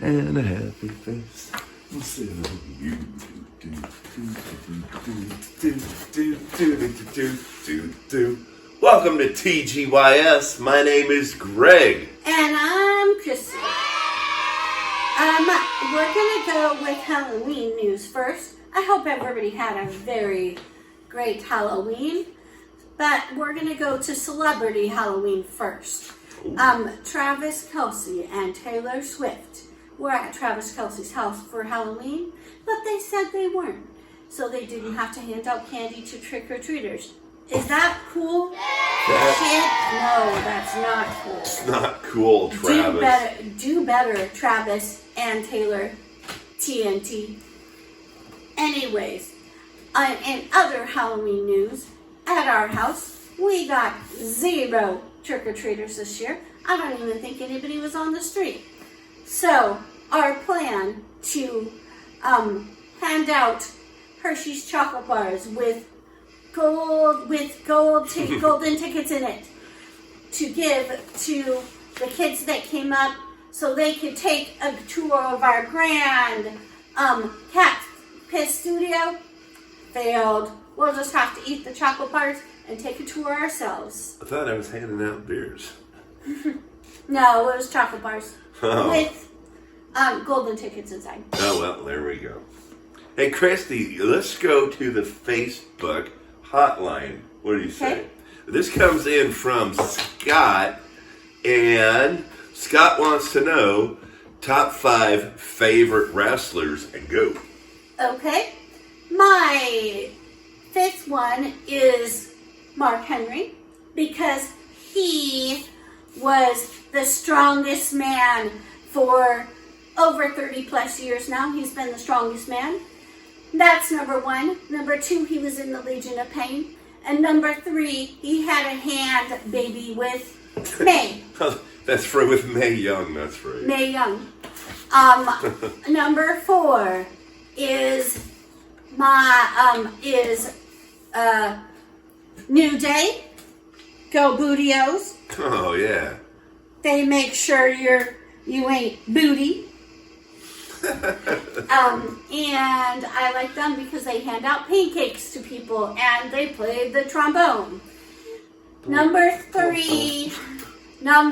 and a happy face. Welcome to Tgys. My name is Greg. And I'm Christy. We're going to go with Halloween news first. I hope everybody had a very great Halloween. But we're going to go to celebrity Halloween first. Travis Kelce and Taylor Swift were at Travis Kelce's house for Halloween, but they said they weren't. So they didn't have to hand out candy to trick-or-treaters. Is that cool? No, that's not cool. It's not cool, Travis. Do better, Travis and Taylor TNT. Anyways, in other Halloween news, at our house, we got 0 trick-or-treaters this year. I don't even think anybody was on the street. So, our plan to hand out Hershey's chocolate bars with golden tickets in it to give to the kids that came up so they could take a tour of our grand cat piss studio. Failed. We'll just have to eat the chocolate bars and take a tour ourselves. I thought I was handing out beers. No, it was chocolate bars with golden tickets inside. Oh, well, there we go. Hey, Christy, let's go to the Facebook hotline. What do you say? Okay. This comes in from Scott, and Scott wants to know top 5 favorite wrestlers, and go. Okay. My 5th one is Mark Henry, because he was the strongest man for over 30 plus years now. He's been the strongest man. That's number 1. Number 2, he was in the Legion of Pain. And number 3, he had a hand baby with May. That's right, with Mae Young, that's right. Mae Young. Number 4 is New Day. Go Bootios. Oh, yeah. They make sure you ain't booty. And I like them because they hand out pancakes to people and they play the trombone. Number 3 on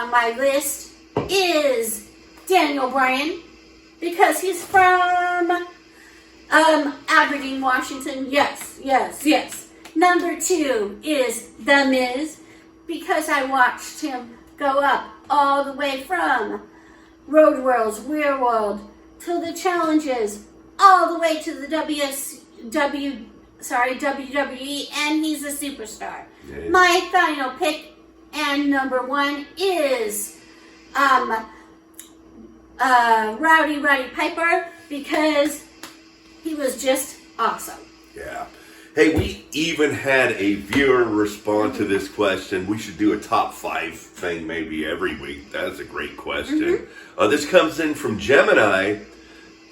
my list is Daniel Bryan, because he's from Aberdeen, Washington. Yes. Number 2 is The Miz, because I watched him go up all the way from Road World's Weird World to the challenges, all the way to the WWE, and he's a superstar. Yeah. My final pick and number 1 is Rowdy Piper, because he was just awesome. Yeah. Hey, we even had a viewer respond to this question. We should do a top 5 thing maybe every week. That's a great question. This comes in from Gemini,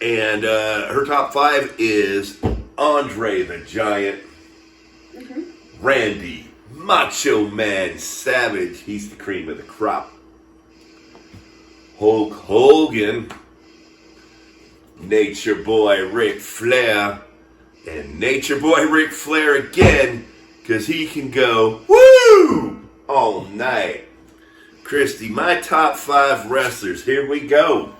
and her top 5 is Andre the Giant, Randy, Macho Man Savage, he's the cream of the crop, Hulk Hogan, Nature Boy Ric Flair, and Nature Boy Ric Flair again, because he can go woo all night. Christy, my top 5 wrestlers. Here we go.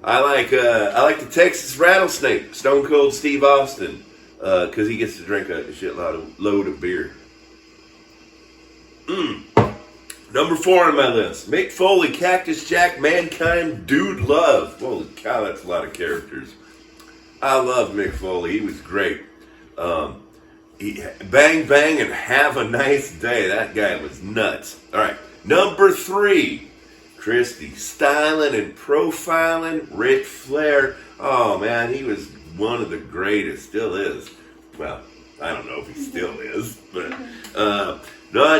I like the Texas Rattlesnake, Stone Cold Steve Austin, because he gets to drink a load of beer. Number 4 on my list, Mick Foley, Cactus Jack, Mankind, Dude Love. Holy cow, that's a lot of characters. I love Mick Foley. He was great. Bang Bang and Have a Nice Day. That guy was nuts. All right. Number 3, Christy, styling and profiling Ric Flair. Oh, man, he was one of the greatest. Still is. Well, I don't know if he still is. But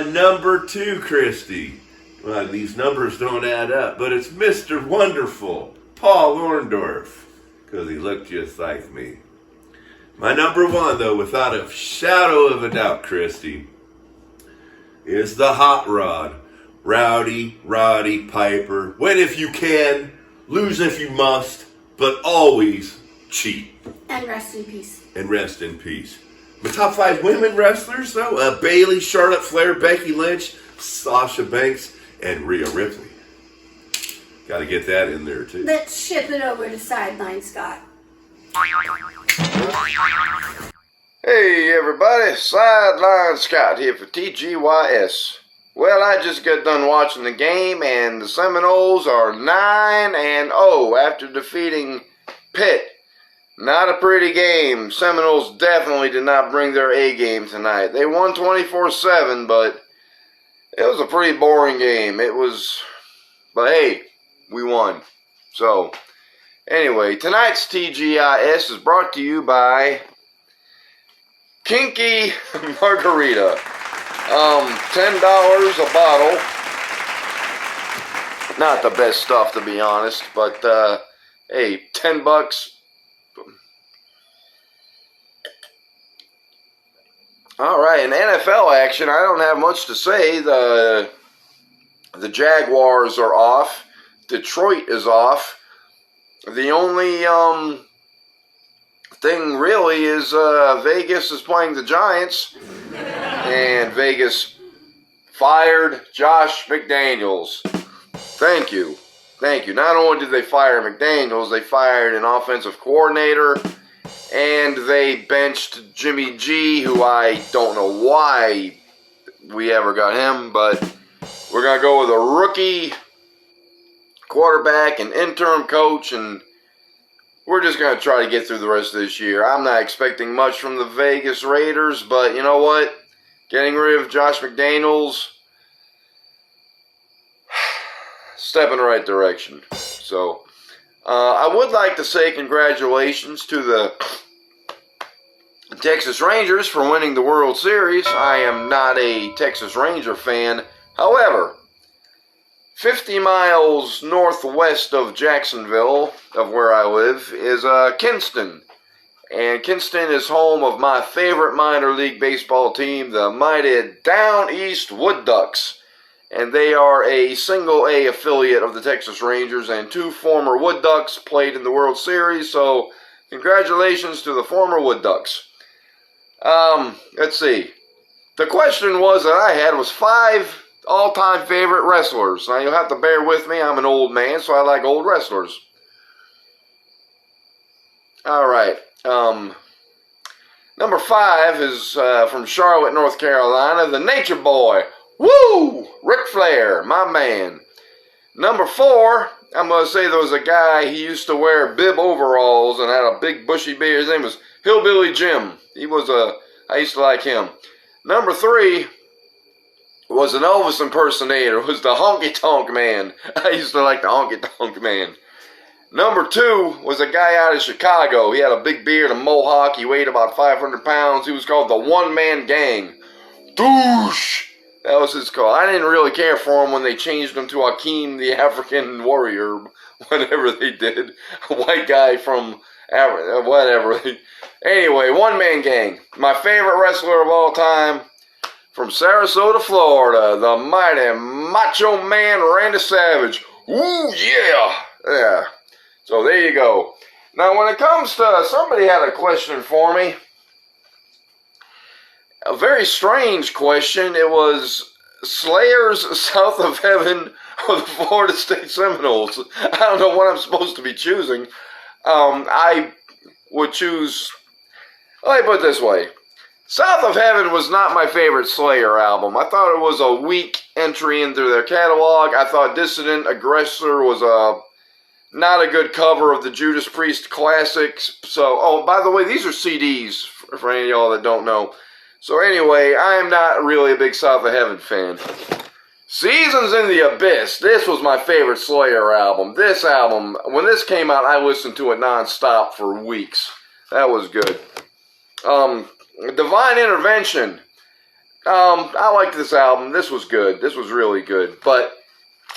number 2, Christy. Well, these numbers don't add up. But it's Mr. Wonderful, Paul Orndorff, because he looked just like me. My number 1, though, without a shadow of a doubt, Christy, is the Hot Rod, Rowdy Roddy Piper. Win if you can, lose if you must, but always cheat. And rest in peace. And rest in peace. My top 5 women wrestlers, though, Bayley, Charlotte Flair, Becky Lynch, Sasha Banks, and Rhea Ripley. Got to get that in there, too. Let's ship it over to Sideline Scott. Hey everybody, Sideline Scott here for Tgys. Well, I just got done watching the game, and the Seminoles are 9-0 after defeating Pitt. Not a pretty game. Seminoles definitely did not bring their A game tonight. They won 24-7, but it was a pretty boring game. But hey, we won. So, anyway, tonight's Tgys is brought to you by Kinky Margarita. $10 a bottle. Not the best stuff, to be honest, but hey, $10. All right, in NFL action, I don't have much to say. The Jaguars are off. Detroit is off. The only thing really is Vegas is playing the Giants, and Vegas fired Josh McDaniels. Thank you. Not only did they fire McDaniels, they fired an offensive coordinator, and they benched Jimmy G, who I don't know why we ever got him, but we're going to go with a rookie quarterback and interim coach, and we're just going to try to get through the rest of this year. I'm not expecting much from the Vegas Raiders, but you know what? Getting rid of Josh McDaniels, step in the right direction. So, I would like to say congratulations to the Texas Rangers for winning the World Series. I am not a Texas Ranger fan. However, 50 miles northwest of Jacksonville, of where I live, is Kinston. And Kinston is home of my favorite minor league baseball team, the mighty Down East Wood Ducks. And they are a single A affiliate of the Texas Rangers, and 2 former Wood Ducks played in the World Series, so congratulations to the former Wood Ducks. Let's see. The question that I had was 5 all-time favorite wrestlers. Now, you'll have to bear with me. I'm an old man, so I like old wrestlers. All right. Number 5 is from Charlotte, North Carolina, the Nature Boy. Woo! Ric Flair, my man. Number 4, I'm going to say there was a guy, he used to wear bib overalls and had a big bushy beard. His name was Hillbilly Jim. I used to like him. Number 3 was an Elvis impersonator. It was the Honky Tonk Man. I used to like the Honky Tonk Man. Number 2 was a guy out of Chicago. He had a big beard, a mohawk. He weighed about 500 pounds. He was called the One Man Gang. Douche! That was his call. I didn't really care for him when they changed him to Akeem the African Warrior, whatever they did. A white guy from Africa, whatever. Anyway, One Man Gang. My favorite wrestler of all time, from Sarasota, Florida, the mighty Macho Man Randy Savage. Ooh, yeah! Yeah. So there you go. Now, when it comes to, somebody had a question for me. A very strange question. It was Slayers South of Heaven or the Florida State Seminoles. I don't know what I'm supposed to be choosing. I would choose, let me put it this way. South of Heaven was not my favorite Slayer album. I thought it was a weak entry into their catalog. I thought Dissident Aggressor was not a good cover of the Judas Priest classics. So, oh, by the way, these are CDs for any of y'all that don't know. So anyway, I am not really a big South of Heaven fan. Seasons in the Abyss. This was my favorite Slayer album. This album, when this came out, I listened to it non-stop for weeks. That was good. Divine Intervention. I liked this album. This was good. This was really good. But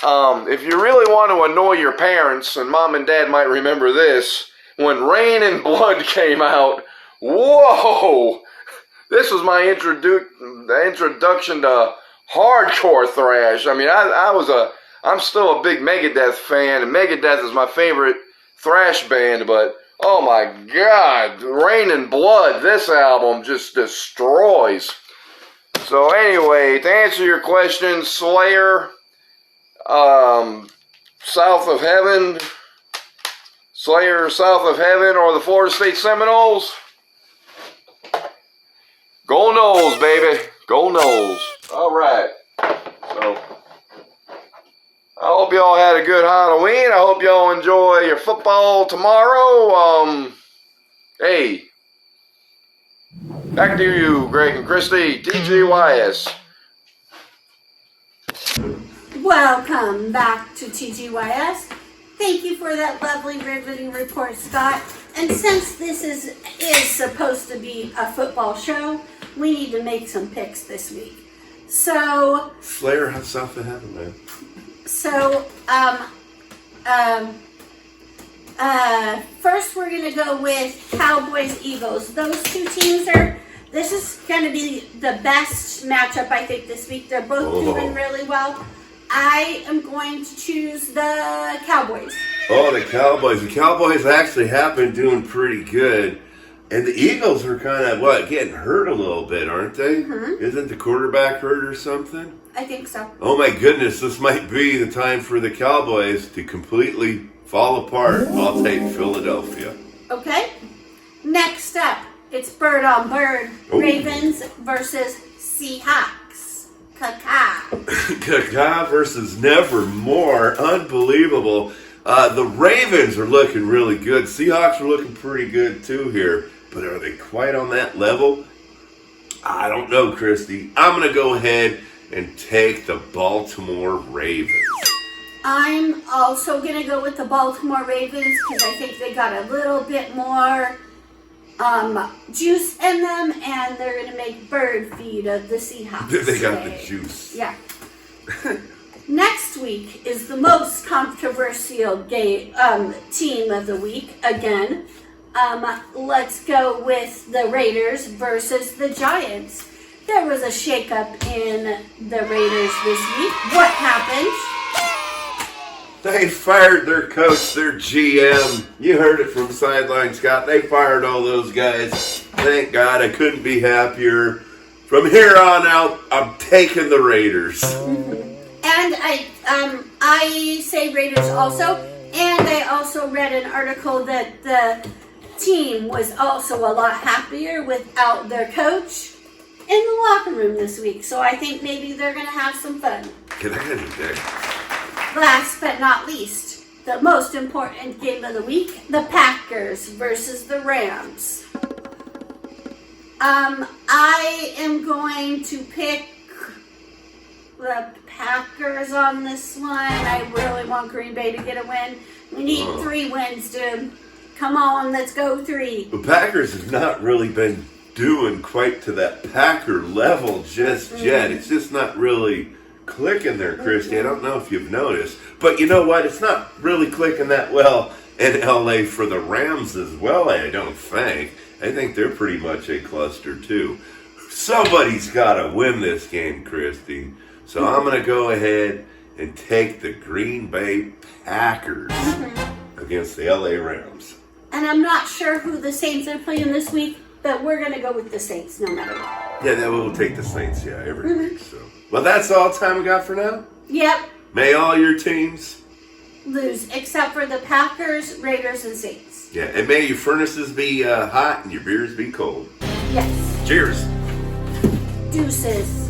if you really want to annoy your parents, and mom and dad might remember this, when Rain and Blood came out, whoa! This was my introduction to hardcore thrash. I mean, I'm still a big Megadeth fan, and Megadeth is my favorite thrash band, but oh my God, Rain and Blood, this album just destroys. So anyway, to answer your question, Slayer, South of Heaven, or the Florida State Seminoles, go Noles, baby, go Noles. All right, so I hope y'all had a good Halloween. I hope y'all enjoy your football tomorrow. Hey, back to you, Greg and Christy, Tgys. Welcome back to TGYS. Thank you for that lovely riveting report, Scott. And since this is supposed to be a football show, we need to make some picks this week. So Slayer has South of Heaven, man. So first we're gonna go with Cowboys Eagles. Those two teams this is gonna be the best matchup I think this week. They're both doing really well. I am going to choose the Cowboys. Oh, the Cowboys. The Cowboys actually have been doing pretty good. And the Eagles are kind of, getting hurt a little bit, aren't they? Mm-hmm. Isn't the quarterback hurt or something? I think so. Oh my goodness, this might be the time for the Cowboys to completely fall apart. I'll take Philadelphia. Okay. Next up, it's bird on bird. Ooh. Ravens versus Seahawks. Kaka versus Nevermore. Unbelievable. The Ravens are looking really good. Seahawks are looking pretty good too here. But are they quite on that level? I don't know, Christy. I'm going to go ahead and take the Baltimore Ravens. I'm also going to go with the Baltimore Ravens because I think they got a little bit more juice in them, and they're going to make bird feed of the Seahawks. They got the juice. Yeah. Next week is the most controversial team of the week again. Let's go with the Raiders versus the Giants. There was a shakeup in the Raiders this week. What happened? They fired their coach, their GM. You heard it from Sideline Scott. They fired all those guys. Thank God, I couldn't be happier. From here on out, I'm taking the Raiders. And I say Raiders also. And I also read an article that the team was also a lot happier without their coach in the locker room this week. So I think maybe they're going to have some fun. Get out of there. Last but not least, the most important game of the week, the Packers versus the Rams. I am going to pick the Packers on this one. I really want Green Bay to get a win. We need 3 wins, dude. Come on, let's go 3. The Packers have not really been doing quite to that Packer level just yet. It's just not really clicking there, Christy. I don't know if you've noticed. But you know what? It's not really clicking that well in LA for the Rams as well, I don't think. I think they're pretty much a cluster too. Somebody's got to win this game, Christy. So I'm going to go ahead and take the Green Bay Packers against the LA Rams. And I'm not sure who the Saints are playing this week, but we're going to go with the Saints no matter what. Yeah, we'll take the Saints, every week. So, well, that's all the time we got for now. Yep. May all your teams lose, except for the Packers, Raiders, and Saints. Yeah, and may your furnaces be hot and your beers be cold. Yes. Cheers. Deuces.